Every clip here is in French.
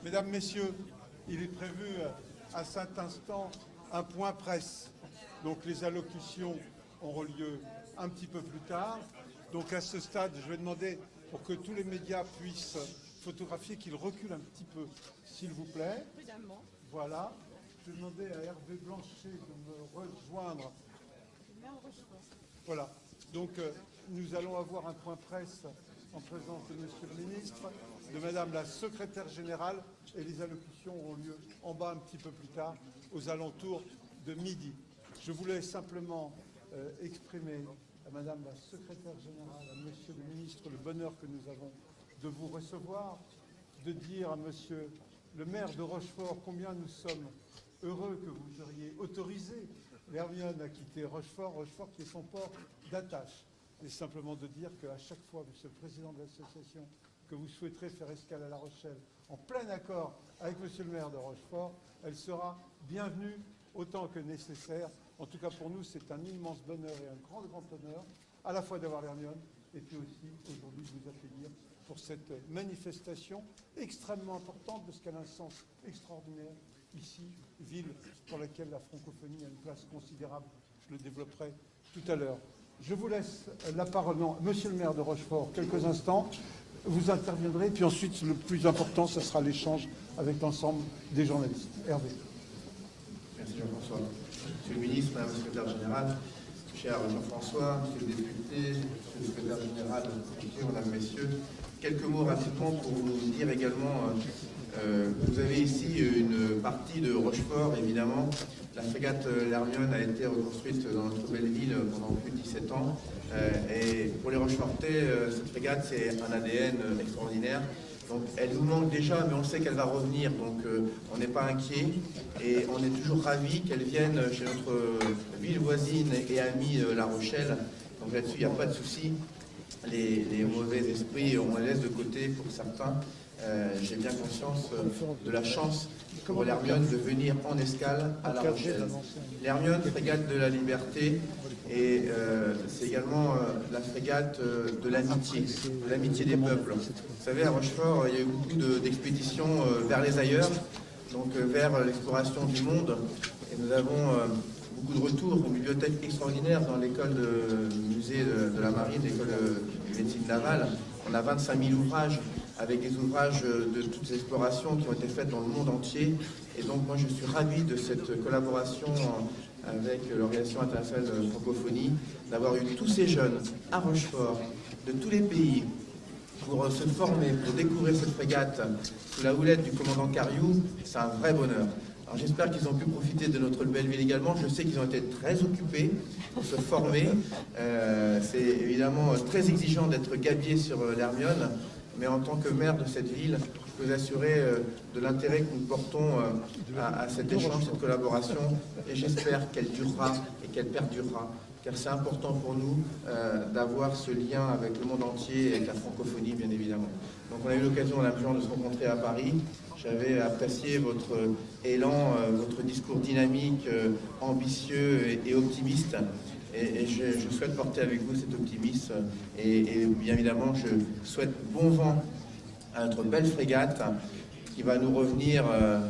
Mesdames, Messieurs, il est prévu à cet instant un point presse. Donc les allocutions auront lieu un petit peu plus tard. Donc à ce stade, je vais demander pour que tous les médias puissent photographier qu'ils reculent un petit peu, s'il vous plaît. Voilà. Je vais demander à Hervé Blanchet de me rejoindre. Voilà. Donc nous allons avoir un point presse en présence de Monsieur le Ministre, de Madame la Secrétaire Générale, et les allocutions auront lieu en bas un petit peu plus tard, aux alentours de midi. Je voulais simplement exprimer à Madame la Secrétaire Générale, à Monsieur le Ministre, le bonheur que nous avons de vous recevoir, de dire à Monsieur le maire de Rochefort combien nous sommes heureux que vous auriez autorisé l'Hermione à quitter Rochefort, Rochefort qui est son port d'attache. Et simplement de dire qu'à chaque fois, Monsieur le Président de l'association, que vous souhaiterez faire escale à La Rochelle, en plein accord avec Monsieur le maire de Rochefort, elle sera bienvenue autant que nécessaire. En tout cas pour nous, c'est un immense bonheur et un grand honneur, à la fois d'avoir l'Hermione et puis aussi aujourd'hui de vous accueillir pour cette manifestation extrêmement importante parce qu'elle a un sens extraordinaire ici, ville pour laquelle la francophonie a une place considérable. Je le développerai tout à l'heure. Je vous laisse la parole. Non, Monsieur le maire de Rochefort, quelques instants. Vous interviendrez, puis ensuite, le plus important, ce sera l'échange avec l'ensemble des journalistes. Hervé. Merci Jean-François. Monsieur le ministre, Madame la Secrétaire Générale, cher Jean-François, Monsieur le député, Monsieur le Secrétaire Général, Mesdames, Messieurs, quelques mots rapidement pour vous dire également, vous avez ici une partie de Rochefort, évidemment. La frégate l'Hermione a été reconstruite dans notre belle ville pendant plus de 17 ans. Et pour les Rochefortais, cette frégate, c'est un ADN extraordinaire. Donc elle nous manque déjà, mais on sait qu'elle va revenir, donc on n'est pas inquiet. Et on est toujours ravis qu'elle vienne chez notre ville voisine et amie La Rochelle. Donc là-dessus, il n'y a pas de souci. Les mauvais esprits, on les laisse de côté pour certains. J'ai bien conscience de la chance pour l'Hermione de venir en escale à La Rochelle. L'Hermione, frégate de la liberté, et c'est également la frégate de l'amitié des peuples. Vous savez, à Rochefort, il y a eu beaucoup d'expéditions vers les ailleurs, donc vers l'exploration du monde, et nous avons beaucoup de retours, une bibliothèque extraordinaire dans l'école de musée de la Marine, l'école de médecine navale. On a 25 000 ouvrages, avec des ouvrages de toutes les explorations qui ont été faites dans le monde entier. Et donc moi je suis ravi de cette collaboration avec l'Organisation internationale de la francophonie, d'avoir eu tous ces jeunes à Rochefort, de tous les pays, pour se former, pour découvrir cette frégate sous la houlette du commandant Cariou. C'est un vrai bonheur. Alors j'espère qu'ils ont pu profiter de notre belle ville également. Je sais qu'ils ont été très occupés pour se former. C'est évidemment très exigeant d'être gabier sur l'Hermione. Mais en tant que maire de cette ville, je peux vous assurer de l'intérêt que nous portons à cet échange, cette collaboration, et j'espère qu'elle durera et qu'elle perdurera, car c'est important pour nous d'avoir ce lien avec le monde entier et avec la francophonie, bien évidemment. Donc on a eu l'occasion, Madame Jean, de se rencontrer à Paris. J'avais apprécié votre élan, votre discours dynamique, ambitieux et optimiste. Et je souhaite porter avec vous cet optimisme et bien évidemment je souhaite bon vent à notre belle frégate qui va nous revenir,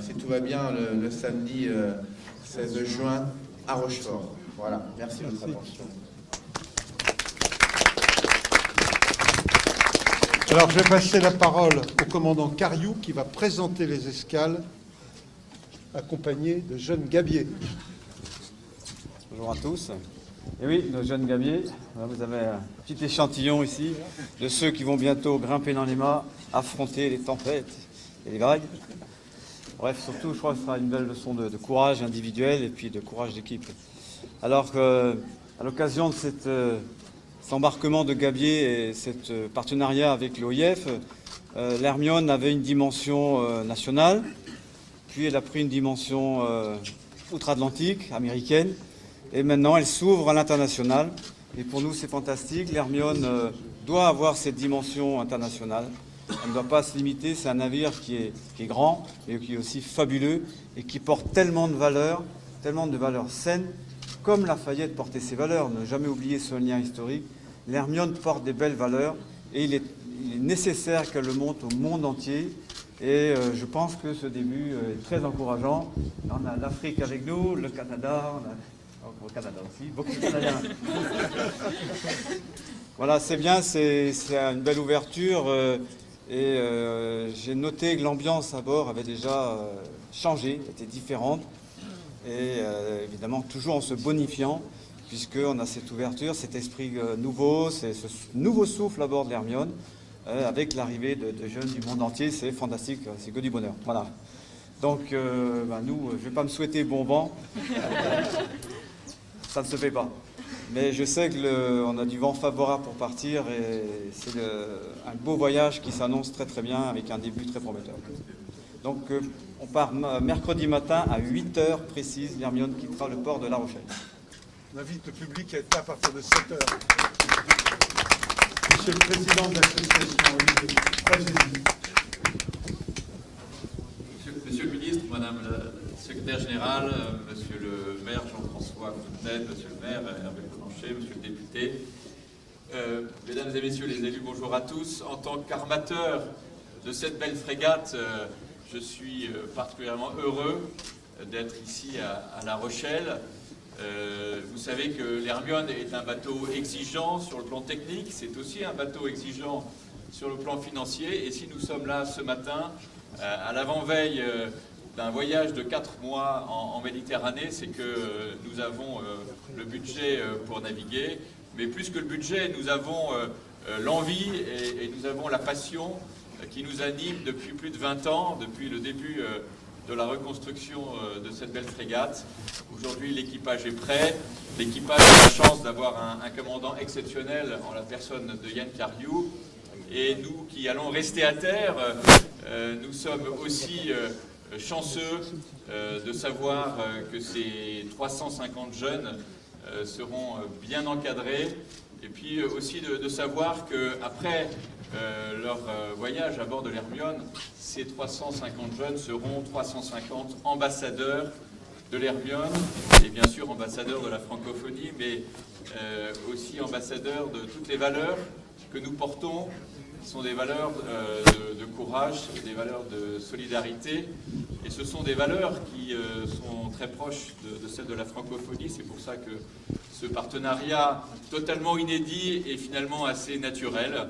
si tout va bien, le samedi 16 juin à Rochefort. Voilà, merci de votre attention. Alors je vais passer la parole au commandant Cariou qui va présenter les escales accompagné de jeunes gabiers. Bonjour à tous. Et oui, nos jeunes gabiers, vous avez un petit échantillon ici de ceux qui vont bientôt grimper dans les mâts, affronter les tempêtes et les vagues. Bref, surtout, je crois que ce sera une belle leçon de courage individuel et puis de courage d'équipe. Alors qu'à l'occasion de cet embarquement de gabiers et cet partenariat avec l'OIF, l'Hermione avait une dimension nationale, puis elle a pris une dimension outre-Atlantique, américaine, et maintenant elle s'ouvre à l'international. Et pour nous, c'est fantastique. L'Hermione doit avoir cette dimension internationale. Elle ne doit pas se limiter. C'est un navire qui est grand, mais qui est aussi fabuleux et qui porte tellement de valeurs saines, comme Lafayette portait ses valeurs. Ne jamais oublier ce lien historique. L'Hermione porte des belles valeurs et il est nécessaire qu'elle le montre au monde entier. Et je pense que ce début est très encourageant. On a l'Afrique avec nous, le Canada, on a le Canada aussi, beaucoup de Canadiens. Voilà, c'est bien, c'est une belle ouverture. J'ai noté que l'ambiance à bord avait déjà changé, était différente. Et évidemment, toujours en se bonifiant, puisqu'on a cette ouverture, cet esprit nouveau, ce nouveau souffle à bord de l'Hermione. Avec l'arrivée de jeunes du monde entier, c'est fantastique, c'est que du bonheur. Voilà. Donc, nous, je ne vais pas me souhaiter bon vent, ça ne se fait pas. Mais je sais qu'on a du vent favorable pour partir et c'est un beau voyage qui s'annonce très très bien avec un début très prometteur. Donc, on part mercredi matin à 8h précise, l'Hermione quittera le port de La Rochelle. On invite le public à être là à partir de 7h. Monsieur le Président de l'association, Monsieur le ministre, Madame la secrétaire générale, Monsieur le maire Jean-François Fontenelle, Monsieur le maire Hervé Blanchet, Monsieur le député, Mesdames et Messieurs les élus, bonjour à tous. En tant qu'armateur de cette belle frégate, je suis particulièrement heureux d'être ici à La Rochelle. Vous savez que l'Hermione est un bateau exigeant sur le plan technique, c'est aussi un bateau exigeant sur le plan financier. Et si nous sommes là ce matin, à l'avant-veille d'un voyage de 4 mois en Méditerranée, c'est que nous avons le budget pour naviguer. Mais plus que le budget, nous avons l'envie et nous avons la passion qui nous anime depuis plus de 20 ans, depuis le début de la reconstruction de cette belle frégate. Aujourd'hui, l'équipage est prêt. L'équipage a la chance d'avoir un commandant exceptionnel en la personne de Yann Cariou. Et nous qui allons rester à terre, nous sommes aussi chanceux de savoir que ces 350 jeunes seront bien encadrés. Et puis aussi de savoir qu'après leur voyage à bord de l'Hermione, ces 350 jeunes seront 350 ambassadeurs de l'Hermione, et bien sûr ambassadeurs de la francophonie, mais aussi ambassadeurs de toutes les valeurs que nous portons, qui sont des valeurs de courage, des valeurs de solidarité, et ce sont des valeurs qui sont très proches de celles de la francophonie. C'est pour ça que ce partenariat totalement inédit est finalement assez naturel.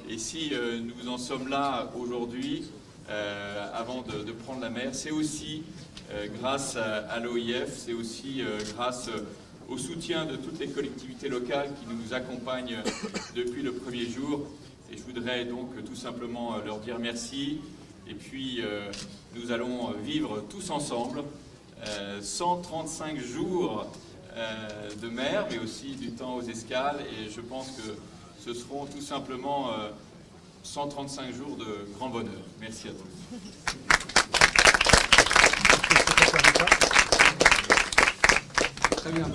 Et si nous en sommes là aujourd'hui, avant de prendre la mer, c'est aussi grâce à l'OIF, c'est aussi grâce au soutien de toutes les collectivités locales qui nous accompagnent depuis le premier jour. Et je voudrais donc tout simplement leur dire merci. Et puis nous allons vivre tous ensemble 135 jours de mer, mais aussi du temps aux escales. Et je pense que ce seront tout simplement 135 jours de grand bonheur. Merci à tous. Très bien,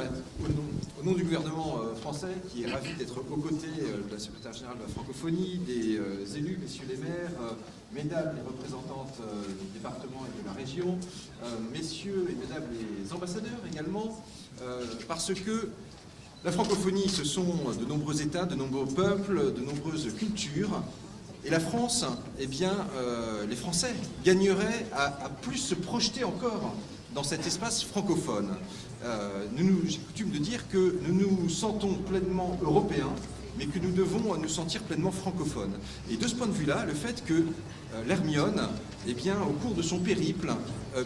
au nom du gouvernement français, qui est ravi d'être aux côtés de la secrétaire générale de la francophonie, des élus, messieurs les maires, mesdames les représentantes du département et de la région, messieurs et mesdames les ambassadeurs également, parce que la francophonie, ce sont de nombreux États, de nombreux peuples, de nombreuses cultures. Et la France, eh bien, les Français gagneraient à plus se projeter encore dans cet espace francophone. J'ai coutume de dire que nous nous sentons pleinement européens, mais que nous devons nous sentir pleinement francophones. Et de ce point de vue-là, le fait que l'Hermione, eh bien, au cours de son périple,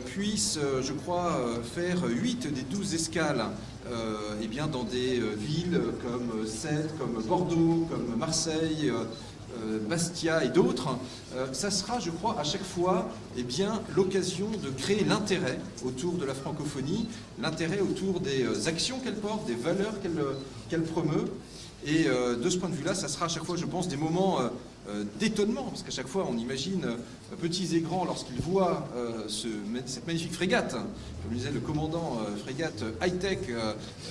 puisse, je crois, faire 8 des 12 escales eh bien, dans des villes comme Sète, comme Bordeaux, comme Marseille, Bastia et d'autres, ça sera, je crois, à chaque fois eh bien, l'occasion de créer l'intérêt autour de la francophonie, l'intérêt autour des actions qu'elle porte, des valeurs qu'elle promeut. Et de ce point de vue-là, ça sera à chaque fois, je pense, des moments d'étonnement, parce qu'à chaque fois, on imagine petits et grands lorsqu'ils voient cette magnifique frégate, comme disait le commandant, frégate high-tech,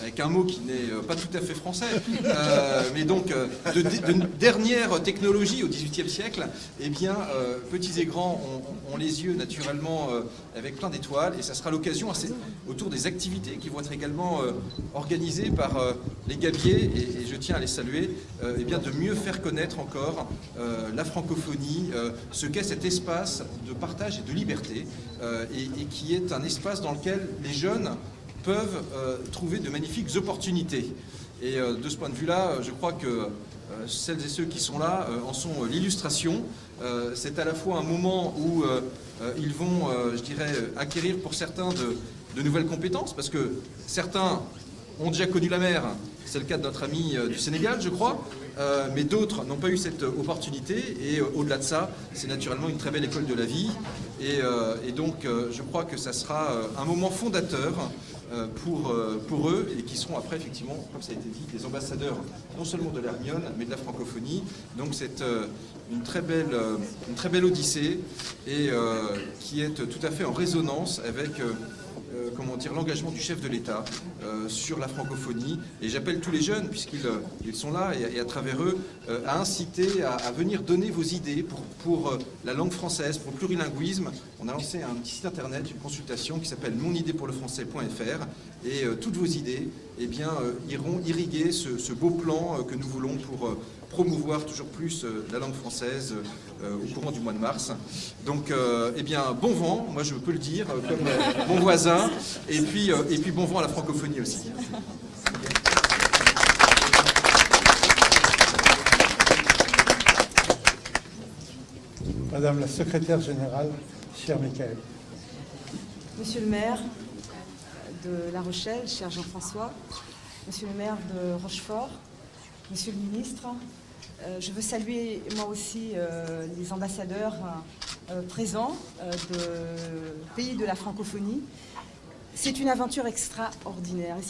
avec un mot qui n'est pas tout à fait français, mais donc de dernière technologie au XVIIIe siècle. Eh bien, petits et grands ont les yeux naturellement avec plein d'étoiles, et ça sera l'occasion autour des activités qui vont être également organisées par les gabiers, et je tiens à les saluer, eh bien, de mieux faire connaître encore la francophonie, ce qu'est cet espace de partage et de liberté, et qui est un espace dans lequel les jeunes peuvent trouver de magnifiques opportunités. Et de ce point de vue-là, je crois que celles et ceux qui sont là en sont l'illustration. C'est à la fois un moment où ils vont, je dirais, acquérir pour certains de nouvelles compétences, parce que certains ont déjà connu la mer, c'est le cas de notre ami du Sénégal, je crois, mais d'autres n'ont pas eu cette opportunité, et au-delà de ça, c'est naturellement une très belle école de la vie, et donc je crois que ça sera un moment fondateur pour eux, et qui seront après, effectivement, comme ça a été dit, des ambassadeurs non seulement de l'Hermione, mais de la francophonie. Donc c'est une très belle odyssée, et qui est tout à fait en résonance avec comment dire, l'engagement du chef de l'État sur la francophonie. Et j'appelle tous les jeunes, puisqu'ils sont là, et à travers eux, à inciter à venir donner vos idées pour la langue française, pour le plurilinguisme. On a lancé un petit site internet, une consultation qui s'appelle monidépourlefrançais.fr, et toutes vos idées, eh bien, iront irriguer ce beau plan que nous voulons pour promouvoir toujours plus la langue française au courant du mois de mars. Donc, eh bien, bon vent, moi je peux le dire, comme bon voisin, et puis bon vent à la francophonie aussi. Madame la secrétaire générale, chère Michaël. Monsieur le maire de La Rochelle, cher Jean-François, monsieur le maire de Rochefort, monsieur le ministre, je veux saluer moi aussi les ambassadeurs présents du pays de la francophonie. C'est une aventure extraordinaire et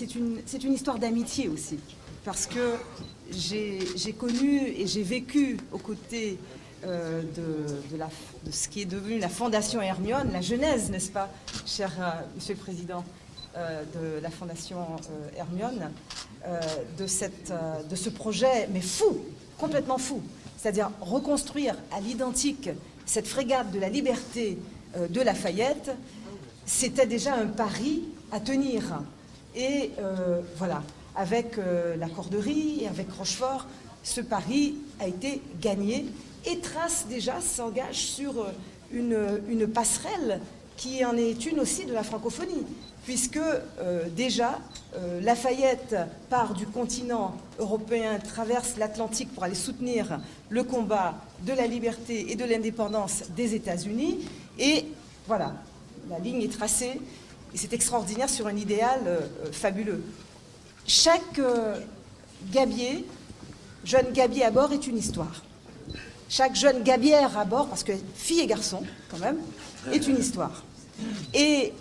c'est une histoire d'amitié aussi, parce que j'ai connu et j'ai vécu aux côtés de ce qui est devenu la Fondation Hermione, la genèse, n'est-ce pas, cher Monsieur le Président de la Fondation Hermione, de ce projet, mais fou, complètement fou, c'est-à-dire reconstruire à l'identique cette frégate de la liberté de Lafayette. C'était déjà un pari à tenir. Et voilà, avec la Corderie et avec Rochefort, ce pari a été gagné et s'engage sur une passerelle qui en est une aussi de la francophonie, puisque déjà Lafayette part du continent européen, traverse l'Atlantique pour aller soutenir le combat de la liberté et de l'indépendance des États-Unis, et voilà, la ligne est tracée, et c'est extraordinaire sur un idéal fabuleux. Chaque gabier, jeune gabier à bord, est une histoire. Chaque jeune gabière à bord, parce que fille et garçon, quand même, est une histoire. Et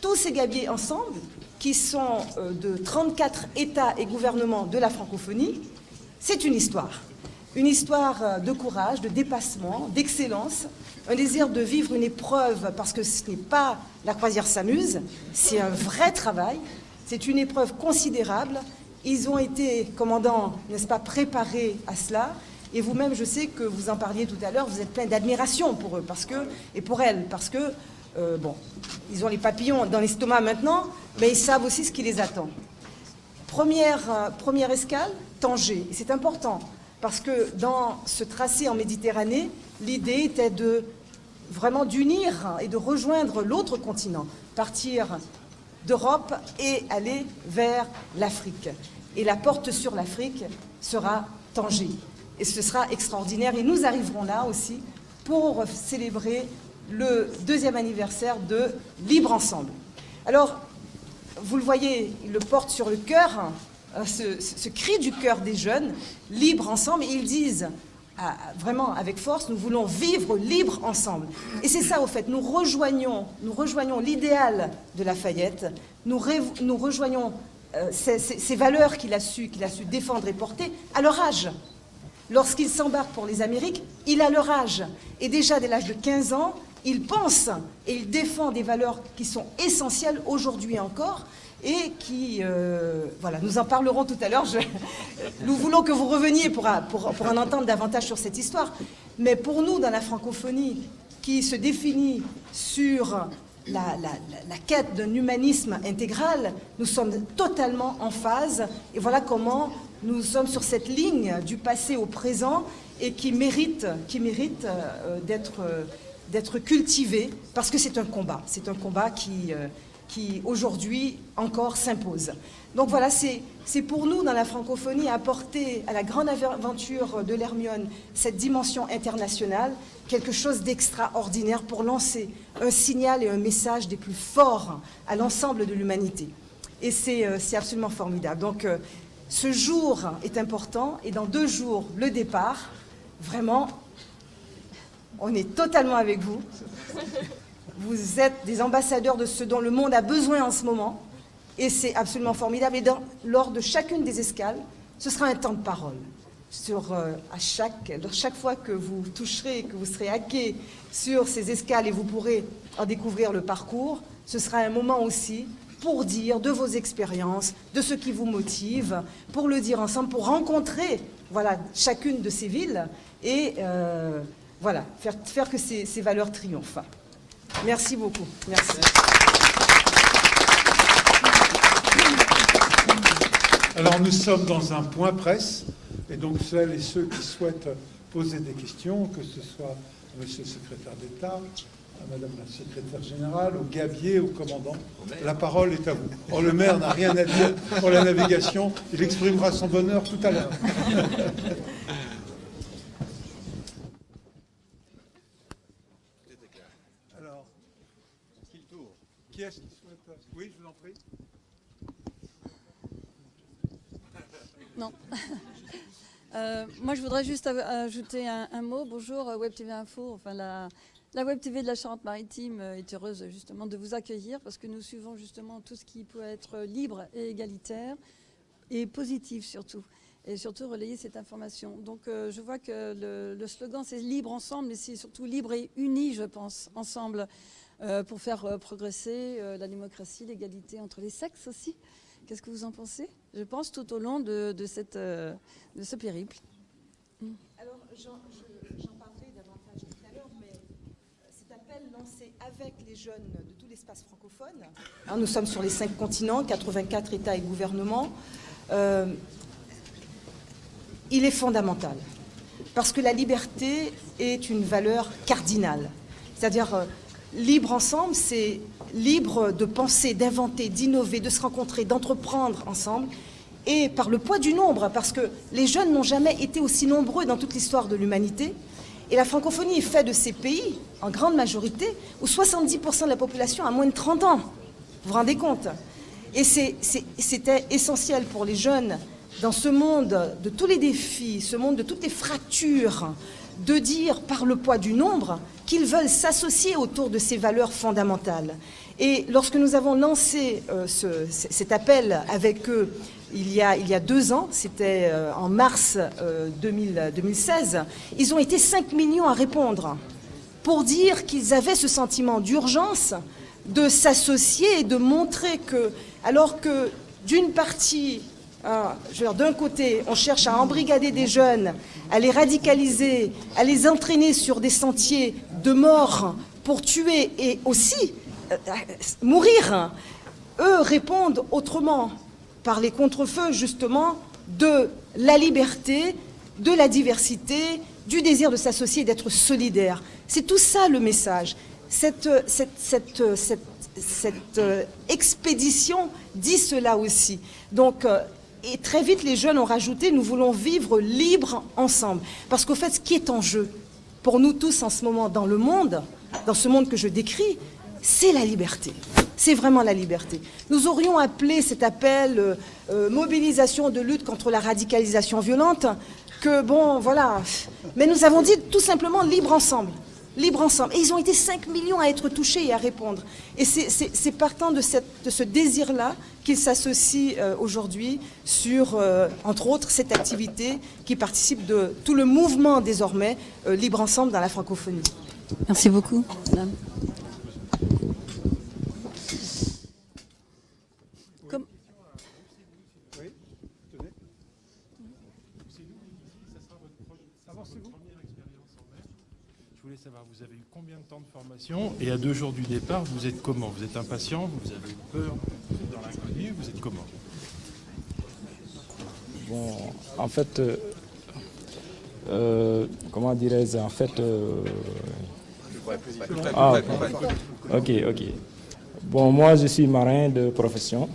tous ces gabiers ensemble, qui sont de 34 États et gouvernements de la francophonie, c'est une histoire. Une histoire de courage, de dépassement, d'excellence, un désir de vivre une épreuve, parce que ce n'est pas la croisière s'amuse, c'est un vrai travail, c'est une épreuve considérable. Ils ont été, commandant, n'est-ce pas, préparés à cela. Et vous-même, je sais que vous en parliez tout à l'heure, vous êtes plein d'admiration pour eux, et pour elles, parce que, bon, ils ont les papillons dans l'estomac maintenant, mais ils savent aussi ce qui les attend. Première escale, Tanger. Et c'est important, parce que dans ce tracé en Méditerranée, l'idée était vraiment d'unir et de rejoindre l'autre continent, partir d'Europe et aller vers l'Afrique. Et la porte sur l'Afrique sera Tanger. Et ce sera extraordinaire. Et nous arriverons là aussi pour célébrer le 2e anniversaire de Libre Ensemble. Alors, vous le voyez, il le porte sur le cœur, ce cri du cœur des jeunes, Libre Ensemble. Et ils disent, vraiment avec force, nous voulons vivre libre ensemble. Et c'est ça, au fait, nous rejoignons l'idéal de Lafayette, nous rejoignons ces valeurs qu'il a su défendre et porter à leur âge. Lorsqu'il s'embarque pour les Amériques, il a leur âge. Et déjà, dès l'âge de 15 ans, il pense et il défend des valeurs qui sont essentielles aujourd'hui encore et qui, voilà, nous en parlerons tout à l'heure. Nous voulons que vous reveniez pour en entendre davantage sur cette histoire. Mais pour nous, dans la francophonie, qui se définit sur la quête d'un humanisme intégral, nous sommes totalement en phase. Et voilà comment nous sommes sur cette ligne du passé au présent et qui mérite d'être cultivé parce que c'est un combat qui aujourd'hui encore s'impose. Donc voilà, c'est pour nous dans la francophonie apporter à la grande aventure de l'Hermione cette dimension internationale, quelque chose d'extraordinaire pour lancer un signal et un message des plus forts à l'ensemble de l'humanité. Et c'est absolument formidable. Donc ce jour est important et dans 2 jours, le départ, vraiment, on est totalement avec vous. Vous êtes des ambassadeurs de ce dont le monde a besoin en ce moment et c'est absolument formidable. Et lors de chacune des escales, ce sera un temps de parole. Chaque fois que vous toucherez, que vous serez hackés sur ces escales et vous pourrez en découvrir le parcours, ce sera un moment aussi pour dire de vos expériences, de ce qui vous motive, pour le dire ensemble, pour rencontrer voilà, chacune de ces villes et voilà, faire que ces valeurs triomphent. Merci beaucoup. Merci. Alors nous sommes dans un point presse, et donc celles et ceux qui souhaitent poser des questions, que ce soit à Monsieur le secrétaire d'État, à Madame la secrétaire générale, au gabier, au commandant, la parole est à vous. Oh, le maire n'a rien à dire pour la navigation, il exprimera son bonheur tout à l'heure. Alors, qui est-ce qui souhaite... Oui, je vous en prie. Non. Moi, je voudrais juste ajouter un mot. Bonjour, Web TV Info. Enfin, la Web TV de la Charente-Maritime est heureuse justement de vous accueillir parce que nous suivons justement tout ce qui peut être libre et égalitaire et positif surtout. Et surtout relayer cette information. Donc, je vois que le slogan, c'est libre ensemble, mais c'est surtout libre et uni, je pense, ensemble, pour faire progresser la démocratie, l'égalité entre les sexes aussi. Qu'est-ce que vous en pensez? Je pense tout au long de ce périple. Alors, j'en parlerai davantage tout à l'heure, mais cet appel lancé avec les jeunes de tout l'espace francophone, hein, nous sommes sur les 5 continents, 84 États et gouvernements, il est fondamental, parce que la liberté est une valeur cardinale. C'est-à-dire, libre ensemble, c'est libre de penser, d'inventer, d'innover, de se rencontrer, d'entreprendre ensemble, et par le poids du nombre, parce que les jeunes n'ont jamais été aussi nombreux dans toute l'histoire de l'humanité, et la francophonie est faite de ces pays, en grande majorité, où 70% de la population a moins de 30 ans. Vous vous rendez compte? Et c'était essentiel pour les jeunes, dans ce monde de tous les défis, ce monde de toutes les fractures, de dire par le poids du nombre qu'ils veulent s'associer autour de ces valeurs fondamentales. Et lorsque nous avons lancé cet appel avec eux il y a 2 ans, c'était en mars 2016, ils ont été 5 millions à répondre pour dire qu'ils avaient ce sentiment d'urgence de s'associer et de montrer que, alors que d'une partie, d'un côté, on cherche à embrigader des jeunes, à les radicaliser, à les entraîner sur des sentiers de mort pour tuer et aussi mourir. Eux répondent autrement, par les contre-feux justement de la liberté, de la diversité, du désir de s'associer et d'être solidaire. C'est tout ça le message. Cette expédition dit cela aussi. Donc, et très vite, les jeunes ont rajouté « Nous voulons vivre libre ensemble ». Parce qu'au fait, ce qui est en jeu, pour nous tous en ce moment dans le monde, dans ce monde que je décris, c'est la liberté. C'est vraiment la liberté. Nous aurions appelé cet appel mobilisation de lutte contre la radicalisation violente, que bon, voilà. Mais nous avons dit tout simplement libre ensemble. Libre ensemble. Et ils ont été 5 millions à être touchés et à répondre. Et c'est partant de ce désir-là qu'ils s'associent aujourd'hui sur, entre autres, cette activité qui participe de tout le mouvement désormais Libre ensemble dans la francophonie. Merci beaucoup, madame. Oui, tenez. Je voulais savoir, vous avez eu combien de temps de formation et à 2 jours du départ, vous êtes comment? Vous êtes impatient? Vous avez eu peur? Vous êtes dans l'inconnu? Vous êtes comment? Bon, en fait, comment dirais-je, en fait... ok. Bon, moi, je suis marin de profession.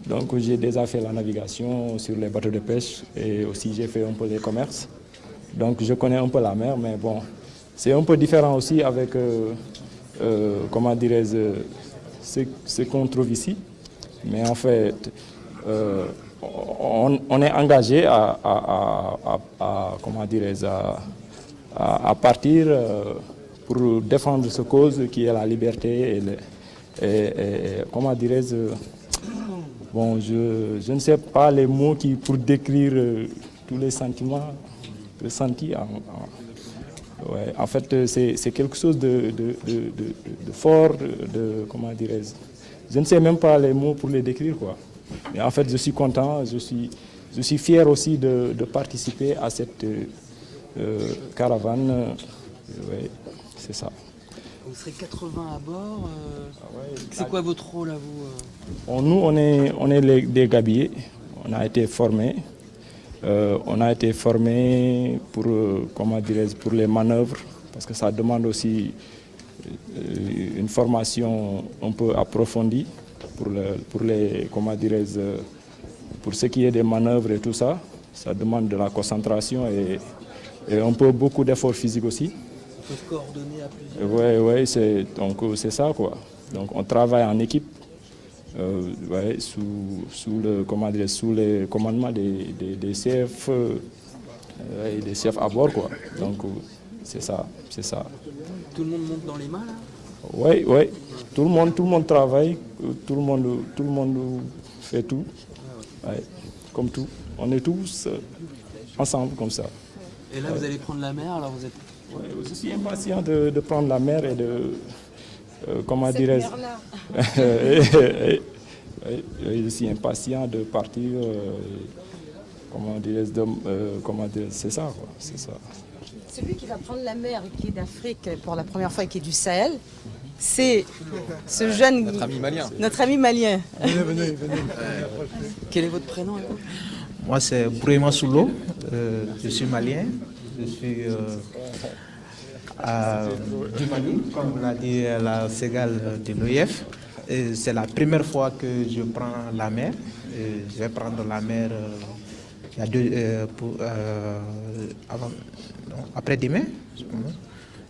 Donc, j'ai déjà fait la navigation sur les bateaux de pêche et aussi j'ai fait un peu les commerces. Donc, je connais un peu la mer, mais bon, c'est un peu différent aussi avec, comment dirais-je, ce qu'on trouve ici. Mais en fait, on est engagé comment dirais-je, à partir pour défendre ce cause qui est la liberté et comment dirais-je, bon, je ne sais pas les mots pour décrire tous les sentiments ressentis. Ouais, en fait, c'est quelque chose de fort, comment dirais-je. Je ne sais même pas les mots pour les décrire, quoi. Mais en fait, je suis content, je suis fier aussi de participer à cette caravane. Ouais, c'est ça. Vous serez 80 à bord. C'est quoi votre rôle à vous Nous, on est des gabiers. On a été formés. Pour, comment dirais-je, pour les manœuvres, parce que ça demande aussi une formation un peu approfondie pour les, comment dirais-je, pour ce qui est des manœuvres et tout ça. Ça demande de la concentration et un peu beaucoup d'efforts physiques aussi. Vous pouvez coordonner à plusieurs. Oui, c'est ça, quoi. Donc on travaille en équipe, sous le commandement des chefs et des chefs à bord, quoi. Donc c'est ça. Tout le monde monte dans les mâts, là? Oui. Tout le monde travaille, tout le monde fait tout. Ouais, comme tout. On est tous ensemble comme ça. Et là, vous allez prendre la mer, alors vous êtes... Ouais, je suis impatient de prendre la mer et de... comment dirais-je? Je suis impatient de partir. Comment dirais-je? C'est ça, quoi. C'est ça. Celui qui va prendre la mer et qui est d'Afrique pour la première fois et qui est du Sahel, c'est ce jeune... Notre ami malien. Notre ami malien. Venez. Quel est votre prénom? Moi, c'est Brema Soulo. Je suis malien. Je suis du Mali, comme l'a dit la Ségale de l'OIF. C'est la première fois que je prends la mer. Je vais prendre la mer après-demain.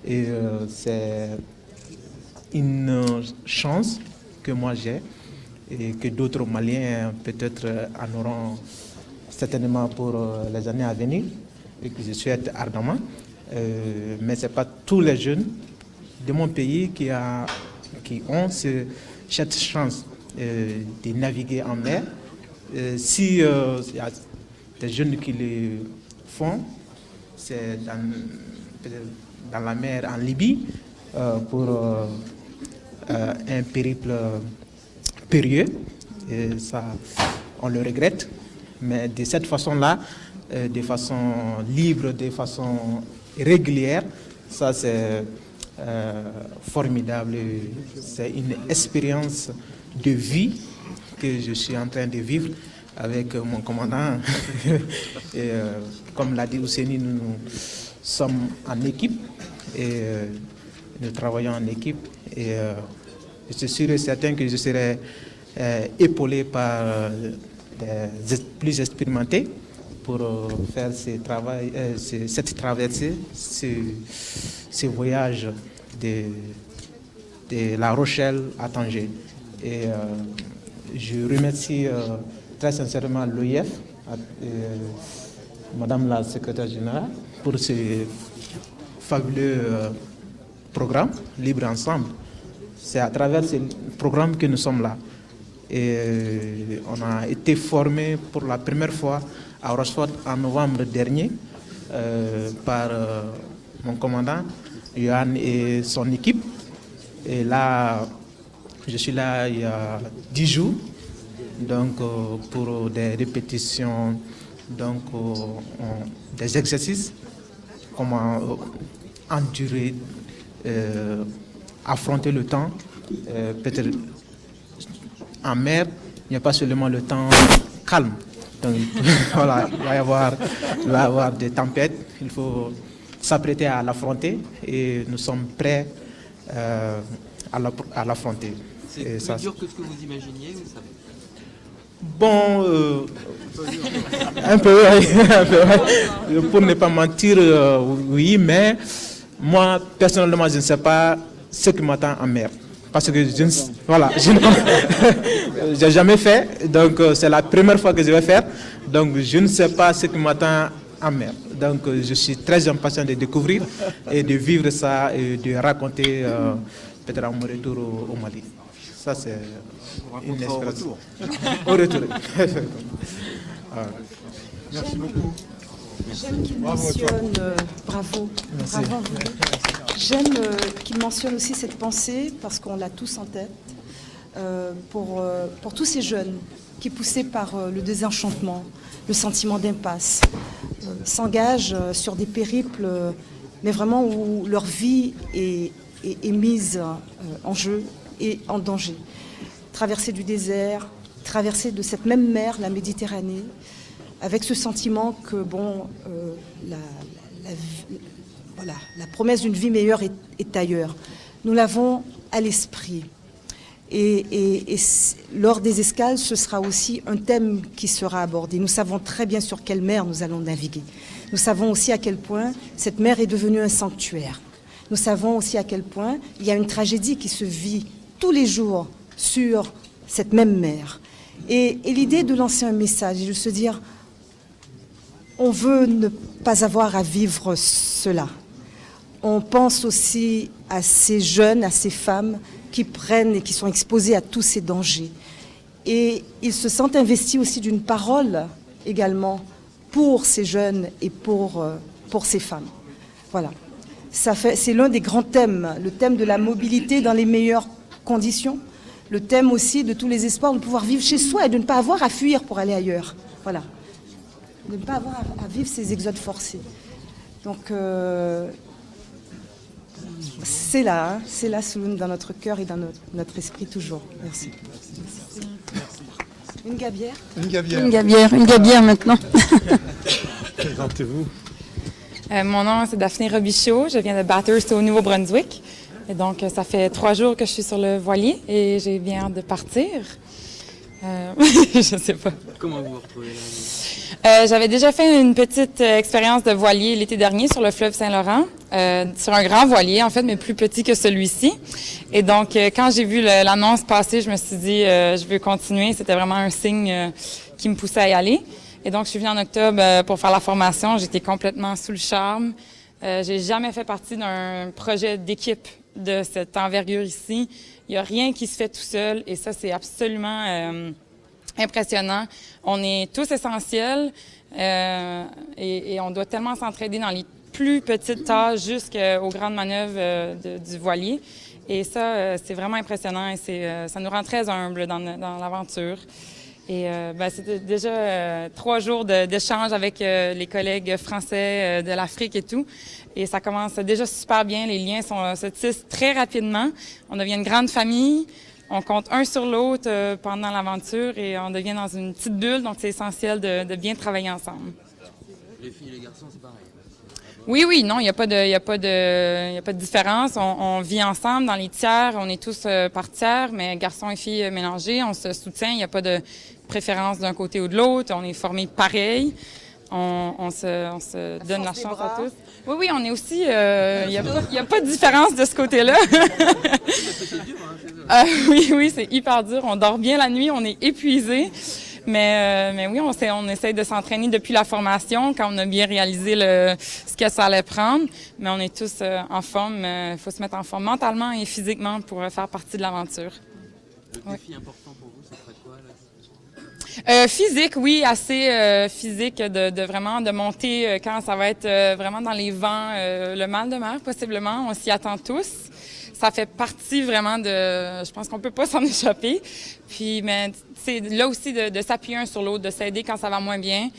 Et c'est une chance que moi j'ai et que d'autres Maliens peut-être en auront certainement pour les années à venir et que je souhaite ardemment. Mais ce n'est pas tous les jeunes de mon pays qui ont cette chance de naviguer en mer. Si y a des jeunes qui le font, c'est dans la mer en Libye pour un périple périlleux. Et ça, on le regrette. Mais de cette façon-là, de façon libre, de façon régulière, ça c'est formidable. C'est une expérience de vie que je suis en train de vivre avec mon commandant. Et, comme l'a dit Ousseini, nous sommes en équipe et nous travaillons en équipe. Et je suis sûr et certain que je serai épaulé par des plus expérimentés pour faire cette traversée, ce voyage de La Rochelle à Tanger. Et je remercie très sincèrement l'OIF, Madame la secrétaire générale, pour ce fabuleux programme Libre Ensemble. C'est à travers ce programme que nous sommes là. Et on a été formé pour la première fois à Rochefort en novembre dernier par mon commandant Johan et son équipe. Et là, je suis là il y a 10 jours, donc pour des répétitions, donc des exercices, comment endurer, affronter le temps, peut-être en mer, il n'y a pas seulement le temps calme, Donc voilà, il va y avoir des tempêtes, il faut s'apprêter à l'affronter et nous sommes prêts à l'affronter. C'est plus dur que ce que vous imaginiez, vous savez? Bon, un peu, ouais. Pour ne pas mentir, oui, mais moi, personnellement, je ne sais pas ce qui m'attend en mer. Parce que je n'ai jamais fait, donc c'est la première fois que je vais faire, donc je ne sais pas ce qui m'attend en mer. Donc je suis très impatient de découvrir et de vivre ça et de raconter peut-être à mon retour au Mali. Ça, c'est une expérience. Au retour. Merci beaucoup. J'aime qu'il mentionne, bravo, bravo. J'aime qu'il mentionne aussi cette pensée, parce qu'on l'a tous en tête, pour tous ces jeunes qui, poussés par le désenchantement, le sentiment d'impasse, s'engagent sur des périples, mais vraiment où leur vie est mise en jeu et en danger. Traversée du désert, traversée de cette même mer, la Méditerranée, avec ce sentiment que la promesse d'une vie meilleure est ailleurs. Nous l'avons à l'esprit. Et lors des escales, ce sera aussi un thème qui sera abordé. Nous savons très bien sur quelle mer nous allons naviguer. Nous savons aussi à quel point cette mer est devenue un sanctuaire. Nous savons aussi à quel point il y a une tragédie qui se vit tous les jours sur cette même mer. Et l'idée de lancer un message et de se dire, on veut ne pas avoir à vivre cela. On pense aussi à ces jeunes, à ces femmes qui prennent et qui sont exposées à tous ces dangers. Et ils se sentent investis aussi d'une parole également pour ces jeunes et pour ces femmes. Voilà. C'est l'un des grands thèmes, le thème de la mobilité dans les meilleures conditions, le thème aussi de tous les espoirs de pouvoir vivre chez soi et de ne pas avoir à fuir pour aller ailleurs. Voilà. De ne pas avoir à vivre ces exodes forcés. Donc, c'est là, Souloun, dans notre cœur et dans notre esprit toujours. Merci. Une gabière. Une gabière maintenant. Présentez-vous. Mon nom, c'est Daphné Robichaud. Je viens de Bathurst au Nouveau-Brunswick. Et donc, ça fait 3 jours que je suis sur le voilier et j'ai bien hâte de partir. Je sais pas. Comment vous vous retrouvez là? J'avais déjà fait une petite expérience de voilier l'été dernier sur le fleuve Saint-Laurent, sur un grand voilier en fait, mais plus petit que celui-ci. Et donc, quand j'ai vu l'annonce passer, je me suis dit, je veux continuer. C'était vraiment un signe qui me poussait à y aller. Et donc, je suis venue en octobre pour faire la formation. J'étais complètement sous le charme. J'ai jamais fait partie d'un projet d'équipe de cette envergure ici. Il n'y a rien qui se fait tout seul et ça, c'est absolument impressionnant. On est tous essentiels et on doit tellement s'entraider dans les plus petites tâches jusqu'aux grandes manœuvres du voilier. Et ça, c'est vraiment impressionnant et ça nous rend très humbles dans l'aventure. Et c'était déjà 3 jours d'échange avec les collègues français de l'Afrique et tout. Et ça commence déjà super bien. Les liens se tissent très rapidement. On devient une grande famille. On compte un sur l'autre pendant l'aventure et on devient dans une petite bulle. Donc, c'est essentiel de bien travailler ensemble. Les filles et les garçons, c'est pareil? Oui, non, il n'y a pas de différence. On vit ensemble dans les tiers. On est tous par tiers, mais garçons et filles mélangés. On se soutient. Il n'y a pas de préférence d'un côté ou de l'autre. On est formés pareil. On se donne la chance à tous. Oui, on est aussi... Il n'y a pas de différence de ce côté-là. Oui, c'est hyper dur. On dort bien la nuit, on est épuisé. Mais oui, on essaie de s'entraîner depuis la formation quand on a bien réalisé ce que ça allait prendre. Mais on est tous en forme. Il faut se mettre en forme mentalement et physiquement pour faire partie de l'aventure. Le défi important pour vous, ça serait quoi, là? Physique, oui, assez physique de monter quand ça va être vraiment dans les vents, le mal de mer possiblement, on s'y attend tous. Ça fait partie vraiment je pense qu'on peut pas s'en échapper. Puis, mais c'est là aussi de s'appuyer un sur l'autre, de s'aider quand ça va moins bien.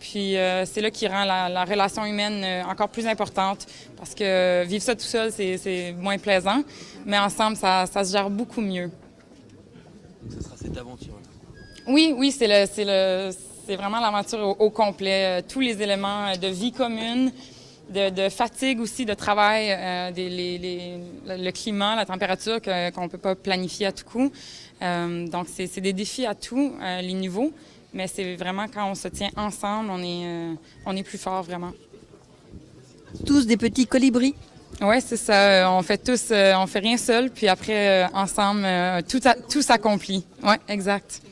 Puis c'est là qui rend la relation humaine encore plus importante parce que vivre ça tout seul, c'est moins plaisant, mais ensemble, ça se gère beaucoup mieux. Donc, ça sera cette aventure. Oui, c'est c'est vraiment l'aventure au complet. Tous les éléments de vie commune, de fatigue aussi, de travail, le climat, la température qu'on ne peut pas planifier à tout coup. Donc, c'est des défis à tous les niveaux, mais c'est vraiment quand on se tient ensemble, on est plus fort vraiment. Tous des petits colibris. Oui, c'est ça. On fait rien seul, puis après, ensemble, tout s'accomplit. Oui, exact.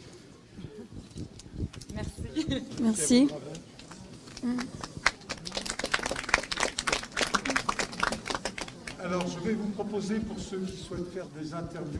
Merci. Merci. Alors, je vais vous proposer, pour ceux qui souhaitent faire des interviews,